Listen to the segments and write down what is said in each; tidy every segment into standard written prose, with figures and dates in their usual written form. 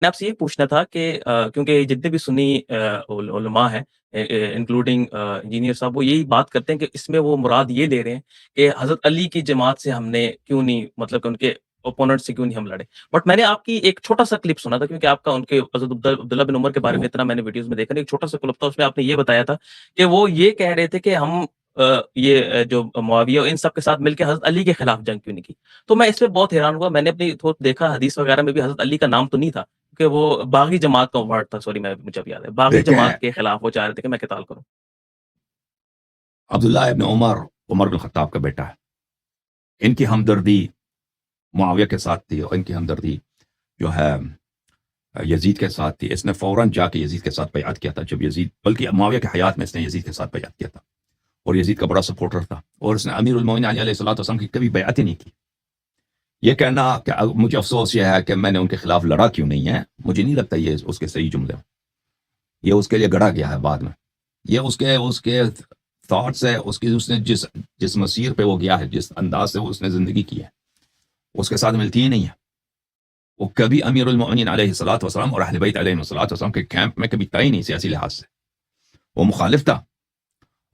میں آپ سے یہ پوچھنا تھا کہ کیونکہ جتنے بھی سنی علماء ہیں انکلوڈنگ انجینئر صاحب وہ یہی بات کرتے ہیں کہ اس میں وہ مراد یہ لے رہے ہیں کہ حضرت علی کی جماعت سے ہم نے کیوں نہیں مطلب کہ ان کے اوپوننٹ سے کیوں نہیں ہم لڑے. بٹ میں نے آپ کی ایک چھوٹا سا کلپ سنا تھا کیونکہ آپ کا ان کے حضرت عبداللہ بن عمر کے بارے میں اتنا میں نے ویڈیوز میں دیکھا نہیں. ایک چھوٹا سا کلپ تھا اس میں آپ نے یہ بتایا تھا کہ وہ یہ کہہ رہے تھے کہ ہم یہ جو معاویہ ان سب کے ساتھ مل کے حضرت علی کے خلاف جنگ کیوں نہیں کی. تو میں اس پہ بہت حیران ہوا. میں نے اپنی دیکھا حدیث وغیرہ میں بھی حضرت علی کا نام تو نہیں تھا کہ وہ باغی جماعت کا ورڈ تھا. سوری میں مجھے اب یاد ہے باغی دیکھیں جماعت کے خلاف وہ چاہ رہے تھے کہ میں قتال کروں. عبداللہ ابن عمر بن خطاب کا بیٹا ہے. ان کی ہمدردی معاویہ کے ساتھ تھی اور ان کی ہمدردی جو ہے یزید کے ساتھ تھی. اس نے فوراً جا کے یزید کے ساتھ بیعت کیا تھا جب یزید بلکہ معاویہ کے حیات میں اس نے یزید کے ساتھ بیعت کیا تھا اور یزید کا بڑا سپورٹر تھا. اور اس نے امیر المومنین علیہ الصلوۃ والسلام کی کبھی بیعت ہی نہیں کی. یہ کہنا کہ مجھے افسوس یہ ہے کہ میں نے ان کے خلاف لڑا کیوں نہیں ہے, مجھے نہیں لگتا یہ اس کے صحیح جملے ہیں. یہ اس کے لیے گڑا گیا ہے بعد میں. یہ اس کے تھاٹس ہے, اس نے جس مسیر پہ وہ گیا ہے, جس انداز سے اس نے زندگی کی ہے اس کے ساتھ ملتی ہی نہیں ہے. وہ کبھی امیر المومنین علیہ الصلوۃ والسلام اور اہل بیت علیہ الصلوۃ والسلام کے کیمپ میں کبھی تھا ہی نہیں سیاسی لحاظ سے. وہ مخالف تھا.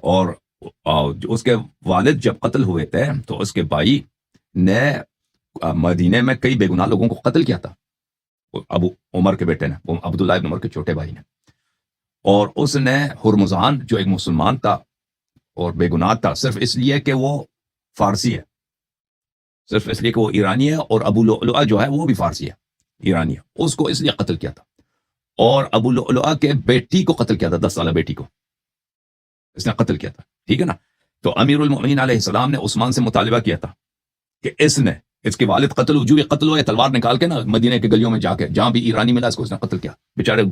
اور اس کے والد جب قتل ہوئے تھے تو اس کے بھائی نے مدینے میں کئی بے گناہ لوگوں کو قتل کیا تھا. ابو عمر کے بیٹے نے, وہ عبداللہ ابن عمر کے چھوٹے بھائی نے. اور اس نے ہرمزان جو ایک مسلمان تھا اور بے گناہ تھا صرف اس لیے کہ وہ فارسی ہے, صرف اس لیے کہ وہ ایرانی ہے, اور ابو لؤلؤہ جو ہے وہ بھی فارسی ہے, ایرانی ہے, اس کو اس لیے قتل کیا تھا. اور ابو لؤلؤہ کے بیٹی کو قتل کیا تھا, 10 سالہ بیٹی کو اس نے قتل کیا تھا. ٹھیک ہے نا. تو امیر المومنین علیہ السلام نے عثمان سے مطالبہ کیا تھا کہ اس کے والد قتل جو قتل ہوئے تلوار نکال کے نا مدینے کے گلیوں میں جا کے جہاں بھی ایرانی ملا اس کو اس نے قتل کیا. بیچارے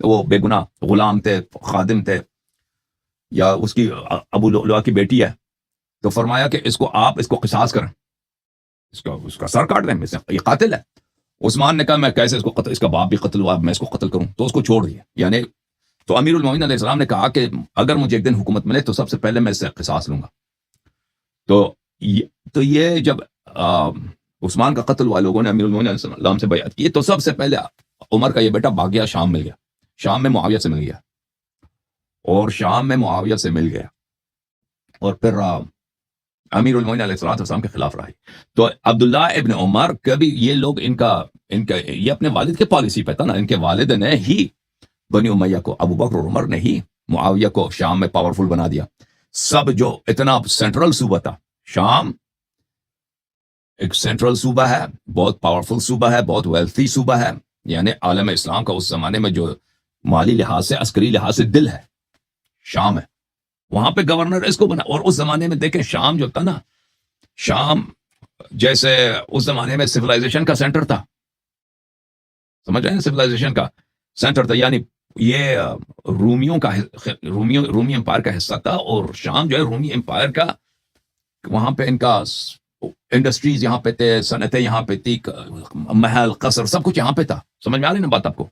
وہ بے گناہ غلام تھے, خادم تھے, یا اس کی ابو لؤلؤہ کی بیٹی ہے. تو فرمایا کہ آپ اس کو قصاص کریں, اس کا سر کاٹ دیں, یہ قاتل ہے. عثمان نے کہا میں کیسے اس کا باپ بھی قتل ہوا, میں اس کو قتل کروں, تو اس کو چھوڑ دیا. یعنی تو امیر المومنین علیہ السلام نے کہا کہ اگر مجھے ایک دن حکومت ملے تو سب سے پہلے میں اس سے قصاص لوں گا. تو یہ جب عثمان کا قتل ہوا, لوگوں نے امیر المومنین علیہ السلام سے بیعت کی, تو سب سے پہلے عمر کا یہ بیٹا بھاگ گیا, شام مل گیا, شام میں معاویہ سے مل گیا, اور شام میں معاویہ سے مل گیا, اور پھر امیر المومنین علیہ السلام کے خلاف رہی. تو عبداللہ ابن عمر کبھی یہ لوگ ان کا یہ اپنے والد کے پالیسی پہ تھا نا. ان کے والد نے ہی بنی امیہ کو, ابو بکر اور عمر نے ہی معاویہ کو شام میں پاورفل بنا دیا. سب جو اتنا سینٹرل صوبہ تھا, شام ایک سینٹرل صوبہ ہے, بہت پاورفل صوبہ ہے, بہت ویلتھی صوبہ ہے, یعنی عالم اسلام کا اس زمانے میں جو مالی لحاظ سے عسکری لحاظ سے دل ہے شام ہے. وہاں پہ گورنر اس کو بنا. اور اس زمانے میں دیکھیں شام جو تھا نا, شام جیسے اس زمانے میں سویلائزیشن کا سینٹر تھا, سمجھ رہے ہیں, سویلائزیشن کا سینٹر تھا. یعنی یہ رومی امپائر کا حصہ تھا, اور شام جو ہے رومی امپائر کا, وہاں پہ ان کا انڈسٹریز یہاں پہ تھے, صنعتیں یہاں پہ تھی, محل قصر سب کچھ یہاں پہ تھا. سمجھ میں آ رہی نا بات آپ کو.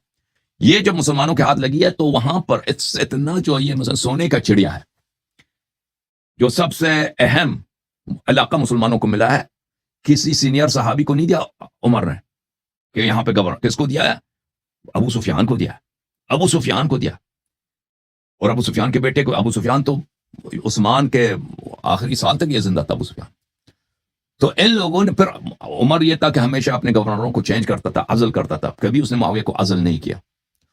یہ جب مسلمانوں کے ہاتھ لگی ہے تو وہاں پر اتنا جو یہ مثلا سونے کا چڑیا ہے, جو سب سے اہم علاقہ مسلمانوں کو ملا ہے. کسی سینئر صحابی کو نہیں دیا عمر نے کہ یہاں پہ گورنر, کس کو دیا ہے؟ ابو سفیان کو دیا, ابو سفیان کو دیا. اور ابو سفیان کے بیٹے کو, ابو سفیان تو عثمان کے آخری سال تک یہ زندہ تھا ابو سفیان. تو ان لوگوں نے پھر, عمر یہ تھا کہ ہمیشہ اپنے گورنروں کو چینج کرتا تھا, عزل کرتا تھا, کبھی اس نے معاویہ کو عزل نہیں کیا.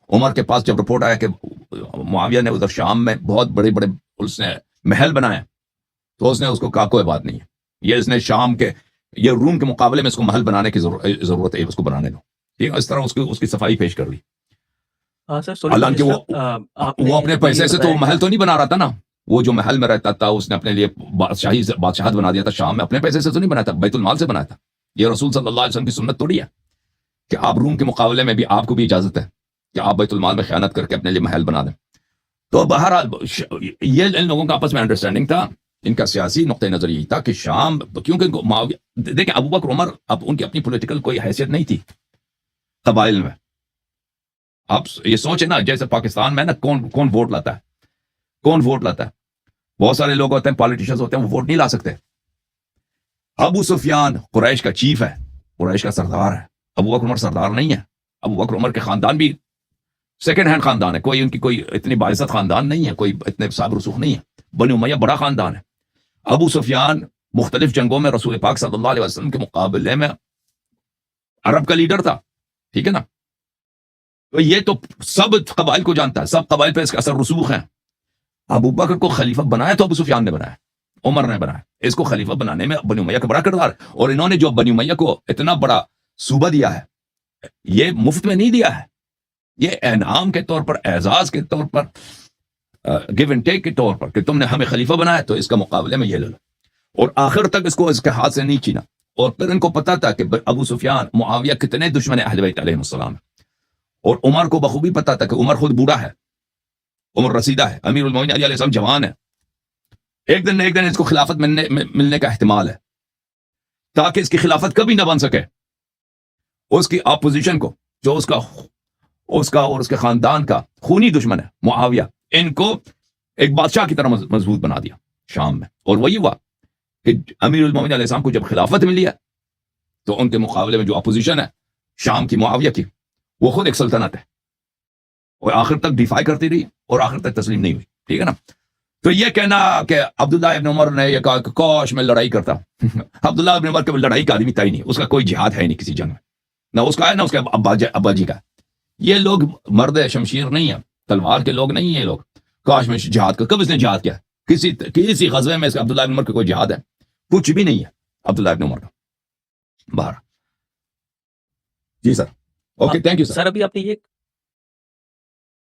عمر کے پاس جب رپورٹ آیا کہ معاویہ نے ادھر شام میں بہت بڑے بڑے اس نے محل بنائے, تو اس نے اس کو کہا کوئی بات نہیں ہے, یہ اس نے شام کے, یہ روم کے مقابلے میں اس کو محل بنانے کی ضرورت ہے, اس کو بنانے دو. ٹھیک ہے, اس طرح اس کی صفائی پیش کر لی. حالانکہ وہ اپنے پیسے سے تو محل تو نہیں بنا رہا تھا نا, وہ جو محل میں رہتا تھا اس نے اپنے لیے بادشاہت بنا دیا تھا شام میں, اپنے پیسے سے تو نہیں بنایا تھا, بیت المال سے بنایا تھا. یہ رسول صلی اللہ علیہ وسلم کی سنت تھوڑی ہے کہ آپ روم کے مقابلے میں بھی آپ کو بھی اجازت ہے کہ آپ بیت المال میں خیانت کر کے اپنے لیے محل بنا دیں. تو بہرحال یہ ان لوگوں کا آپس میں انڈرسٹینڈنگ تھا, ان کا سیاسی نقطہ نظر یہی تھا کہ شام, کیونکہ دیکھیں ابو بکر عمر اب ان کی اپنی پولیٹیکل کوئی حیثیت نہیں تھی قبائل میں. آپ یہ سوچیں نا, جیسے پاکستان میں نا کون ووٹ لاتا ہے, کون ووٹ لاتا ہے؟ بہت سارے لوگ ہوتے ہیں, پالیٹیشنز ہوتے ہیں, وہ ووٹ نہیں لا سکتے. ابو سفیان قریش کا چیف ہے, قریش کا سردار ہے. ابو بکر عمر سردار نہیں ہے, ابو بکر عمر کے خاندان بھی سیکنڈ ہینڈ خاندان ہے، کوئی ان کی کوئی اتنی باعزت خاندان نہیں ہے، کوئی اتنے صاحب رسوخ نہیں ہے، بنی امیہ بڑا خاندان ہے۔ ابو سفیان مختلف جنگوں میں رسول پاک صلی اللہ علیہ وسلم کے مقابلے میں عرب کا لیڈر تھا، ٹھیک ہے نا، تو یہ تو سب قبائل کو جانتا ہے، سب قبائل پہ اس کا اثر رسوخ ہے۔ ابو بکر کو خلیفہ بنایا تو ابو سفیان نے بنایا، عمر نے بنایا، اس کو خلیفہ بنانے میں بنی امیہ کا بڑا کردار ہے، اور انہوں نے جو بنی امیہ کو اتنا بڑا صوبہ دیا ہے، یہ مفت میں نہیں دیا ہے، یہ انعام کے طور پر، اعزاز کے طور پر، گیو اینڈ ٹیک کے طور پر، کہ تم نے ہمیں خلیفہ بنایا تو اس کا مقابلے میں یہ لے لو، اور آخر تک اس کو اس کے ہاتھ سے نہیں چھینا۔ اور پھر ان کو پتا تھا کہ ابو سفیان، معاویہ کتنے دشمن اہل بیت علیہ السلام، اور عمر کو بخوبی پتا تھا کہ عمر خود بوڑھا ہے، عمر رسیدہ ہے، امیر المومنین علی علیہ السلام جوان ہے، ایک دن نہ ایک دن اس کو خلافت ملنے کا احتمال ہے، تاکہ اس کی خلافت کبھی نہ بن سکے، اس کی اپوزیشن کو، جو اس کا اور اس کے خاندان کا خونی دشمن ہے معاویہ، ان کو ایک بادشاہ کی طرح مضبوط بنا دیا شام میں۔ اور وہی ہوا کہ امیر المومنین علیہ السلام کو جب خلافت ملی ہے تو ان کے مقابلے میں جو اپوزیشن ہے شام کی، معاویہ کی، وہ خود ایک سلطنت ہے، اور آخر تک ڈیفائی کرتی رہی اور آخر تک تسلیم نہیں ہوئی، ٹھیک ہے نا۔ تو یہ کہنا کہ عبداللہ ابن عمر نے یہ کہا کہ کاش میں لڑائی کرتا، عبداللہ ابن عمر کے لڑائی کا آدمی تھا ہی نہیں، اس کا کوئی جہاد ہے ہی نہیں کسی جنگ میں، نہ اس کا ہے نہ اس کے ابا جی کا۔ یہ لوگ مرد شمشیر نہیں ہیں، تلوار کے لوگ نہیں ہیں یہ لوگ، کاش میں جہاد کا، کب اس نے جہاد کیا؟ کسی غزوے میں اس عبداللہ ابن عمر کا کوئی جہاد ہے؟ کچھ بھی نہیں ہے عبداللہ ابن عمر کا باہر۔ جی سر، اوکے، تھینک یو سر۔ سر ابھی آپ نے یہ